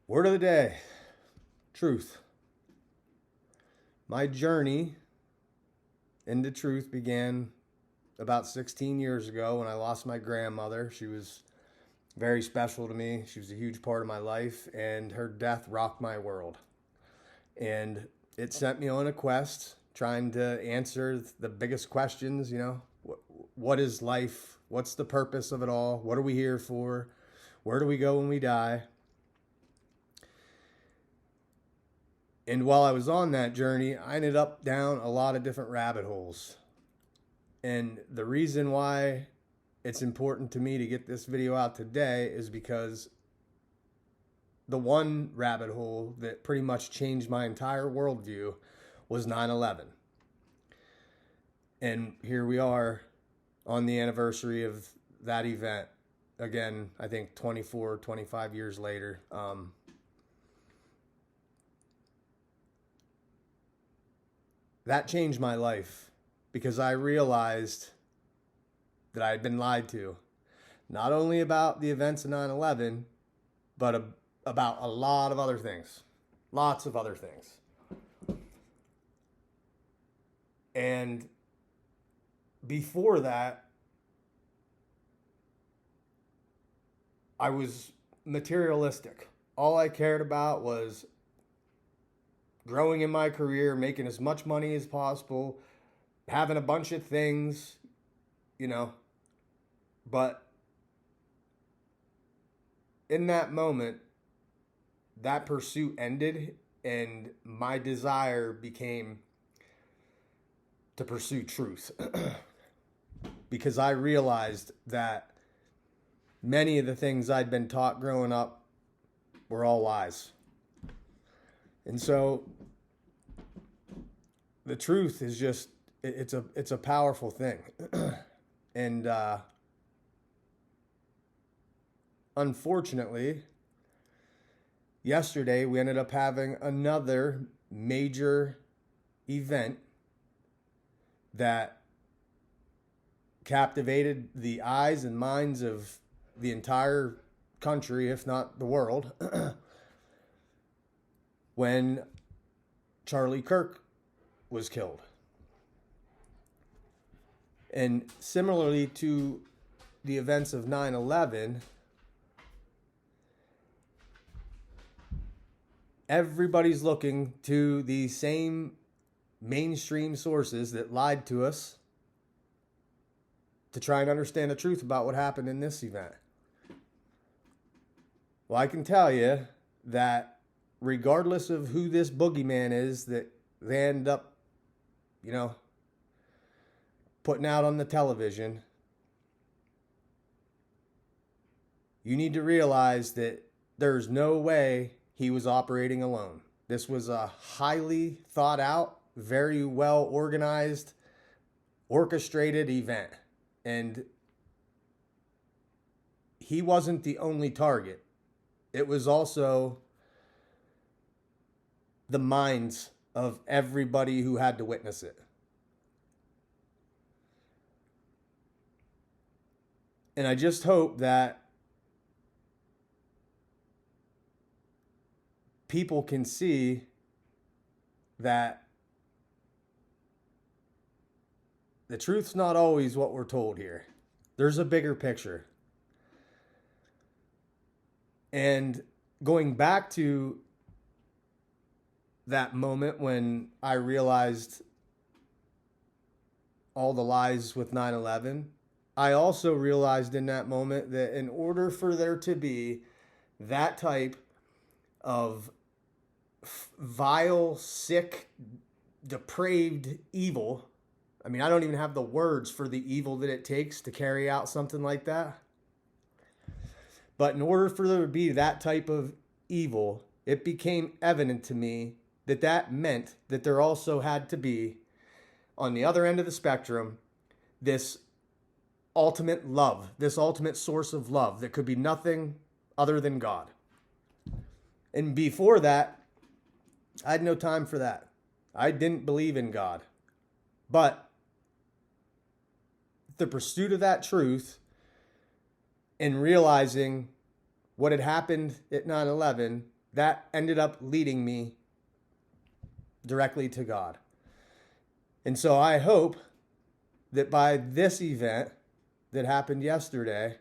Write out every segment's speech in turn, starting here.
Word of the day, truth. My journey into truth began about 16 years ago when I lost my grandmother. She was very special to me. She was a huge part of my life, and her death rocked my world. And it sent me on a quest trying to answer the biggest questions, what is life? What's the purpose of it all? What are we here for? Where do we go when we die? And while I was on that journey, I ended up down a lot of different rabbit holes. And the reason why it's important to me to get this video out today is because the one rabbit hole that pretty much changed my entire worldview was 9/11. And here we are on the anniversary of that event. Again, I think 24, 25 years later. That changed my life because I realized that I had been lied to, not only about the events of 9/11, but about a lot of other things, lots of other things. And before that, I was materialistic. All I cared about was growing in my career, making as much money as possible, having a bunch of things, But in that moment, that pursuit ended, and my desire became to pursue truth. Because I realized that many of the things I'd been taught growing up were all lies. And so the truth is just, it's a powerful thing. And unfortunately, yesterday we ended up having another major event that captivated the eyes and minds of the entire country, if not the world, when Charlie Kirk was killed. And similarly to the events of 9/11, everybody's looking to the same mainstream sources that lied to us to try and understand the truth about what happened in this event. Well, I can tell you that regardless of who this boogeyman is that they end up, putting out on the television, you need to realize that there's no way he was operating alone. This was a highly thought out, very well organized, orchestrated event. And he wasn't the only target. It was also the minds of everybody who had to witness it. And I just hope that people can see that the truth's not always what we're told here. There's a bigger picture. And going back to that moment when I realized all the lies with 9/11, I also realized in that moment that in order for there to be that type of vile, sick, depraved evil, I mean, I don't even have the words for the evil that it takes to carry out something like that. But in order for there to be that type of evil, it became evident to me that that meant that there also had to be, on the other end of the spectrum, this ultimate love, this ultimate source of love that could be nothing other than God. And before that, I had no time for that. I didn't believe in God. But the pursuit of that truth and realizing what had happened at 9/11, that ended up leading me directly to God. And so I hope that by this event that happened yesterday,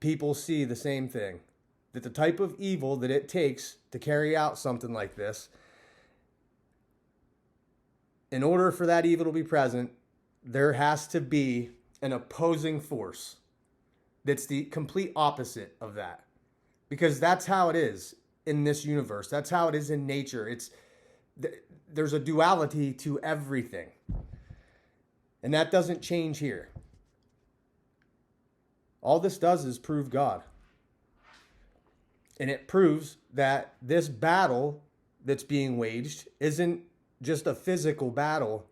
people see the same thing. That the type of evil that it takes to carry out something like this, in order for that evil to be present, there has to be an opposing force that's the complete opposite of that. Because that's how it is in this universe. That's how it is in nature. There's a duality to everything. And that doesn't change here. All this does is prove God. And it proves that this battle that's being waged isn't just a physical battle.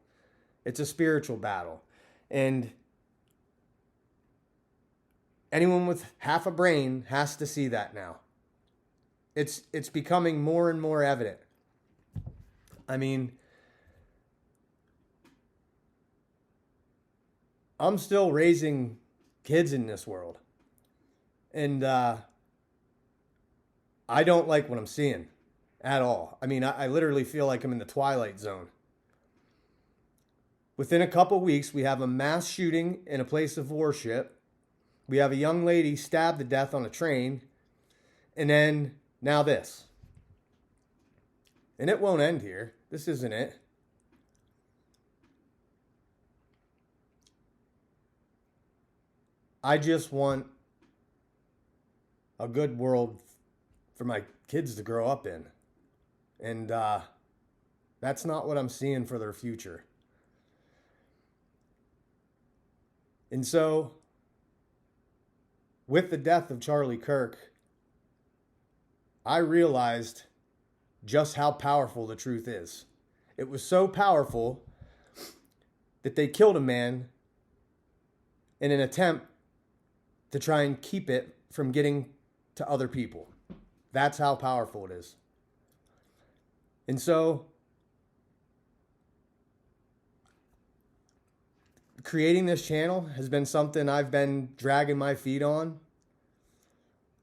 It's a spiritual battle. And anyone with half a brain has to see that now. It's becoming more and more evident. I mean, I'm still raising kids in this world. And I don't like what I'm seeing at all. I mean, I literally feel like I'm in the twilight zone. Within a couple weeks, we have a mass shooting in a place of worship. We have a young lady stabbed to death on a train. And then now this. And it won't end here. This isn't it. I just want a good world for my kids to grow up in. And that's not what I'm seeing for their future. And so, with the death of Charlie Kirk, I realized just how powerful the truth is. It was so powerful that they killed a man in an attempt to try and keep it from getting to other people. That's how powerful it is. And so, creating this channel has been something I've been dragging my feet on.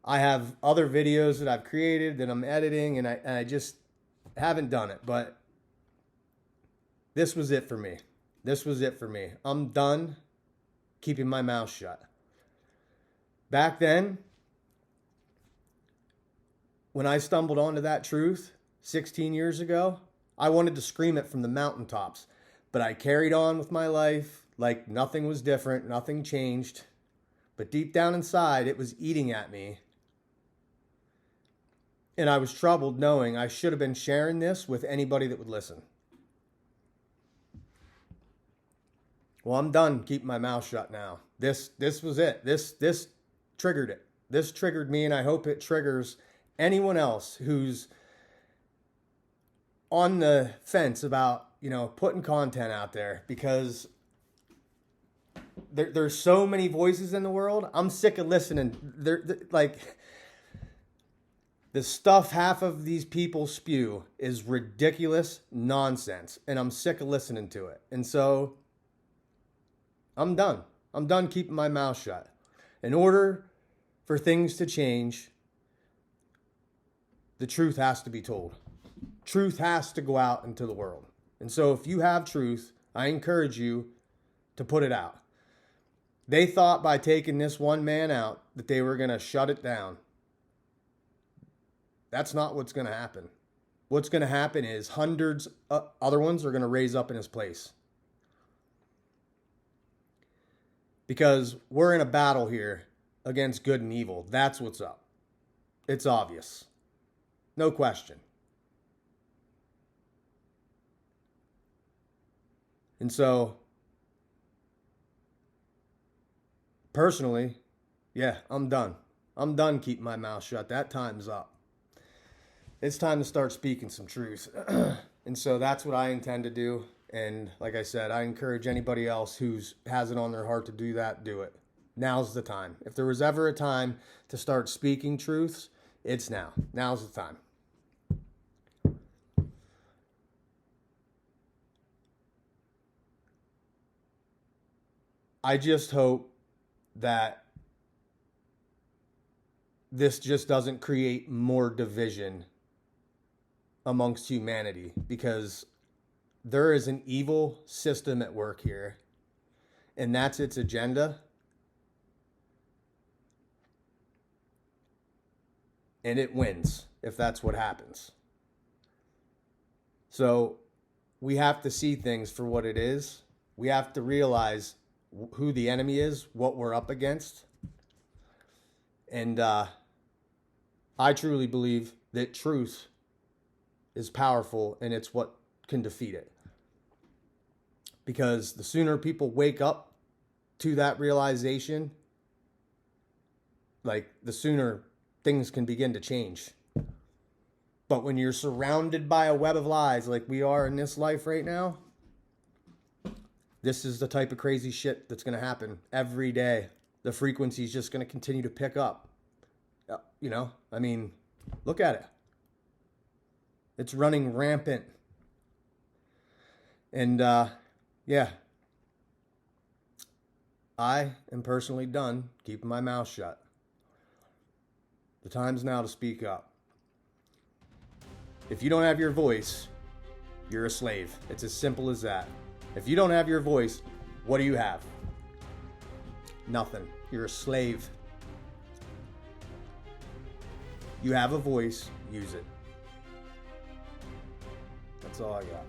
I have other videos that I've created that I'm editing, and I just haven't done it. But this was it for me. This was it for me. I'm done keeping my mouth shut. Back then, when I stumbled onto that truth 16 years ago, I wanted to scream it from the mountaintops. But I carried on with my life like nothing was different, nothing changed. But deep down inside, it was eating at me. And I was troubled knowing I should have been sharing this with anybody that would listen. Well, I'm done keeping my mouth shut now. This was it. This triggered it. This triggered me, and I hope it triggers anyone else who's on the fence about, putting content out there, because there's so many voices in the world. I'm sick of listening. The stuff half of these people spew is ridiculous nonsense, and I'm sick of listening to it. And so I'm done. I'm done keeping my mouth shut. In order for things to change, the truth has to be told. Truth has to go out into the world. And so if you have truth, I encourage you to put it out. They thought by taking this one man out that they were going to shut it down. That's not what's going to happen. What's going to happen is hundreds of other ones are going to raise up in his place. Because we're in a battle here against good and evil. That's what's up. It's obvious. No question. And so, personally, yeah, I'm done. I'm done keeping my mouth shut. That time's up. It's time to start speaking some truth. And so that's what I intend to do. And like I said, I encourage anybody else who has it on their heart to do that, do it. Now's the time. If there was ever a time to start speaking truths, it's now. Now's the time. I just hope that this just doesn't create more division amongst humanity, because there is an evil system at work here, and that's its agenda. And it wins if that's what happens. So we have to see things for what it is. We have to realize who the enemy is, what we're up against. And I truly believe that truth is powerful, and it's what can defeat it. Because the sooner people wake up to that realization, like, the sooner things can begin to change. But when you're surrounded by a web of lies like we are in this life right now, this is the type of crazy shit that's going to happen every day. The frequency is just going to continue to pick up. You know, I mean, look at it. It's running rampant. And, yeah. I am personally done keeping my mouth shut. The time's now to speak up. If you don't have your voice, you're a slave. It's as simple as that. If you don't have your voice, what do you have? Nothing. You're a slave. You have a voice, use it. That's all I got.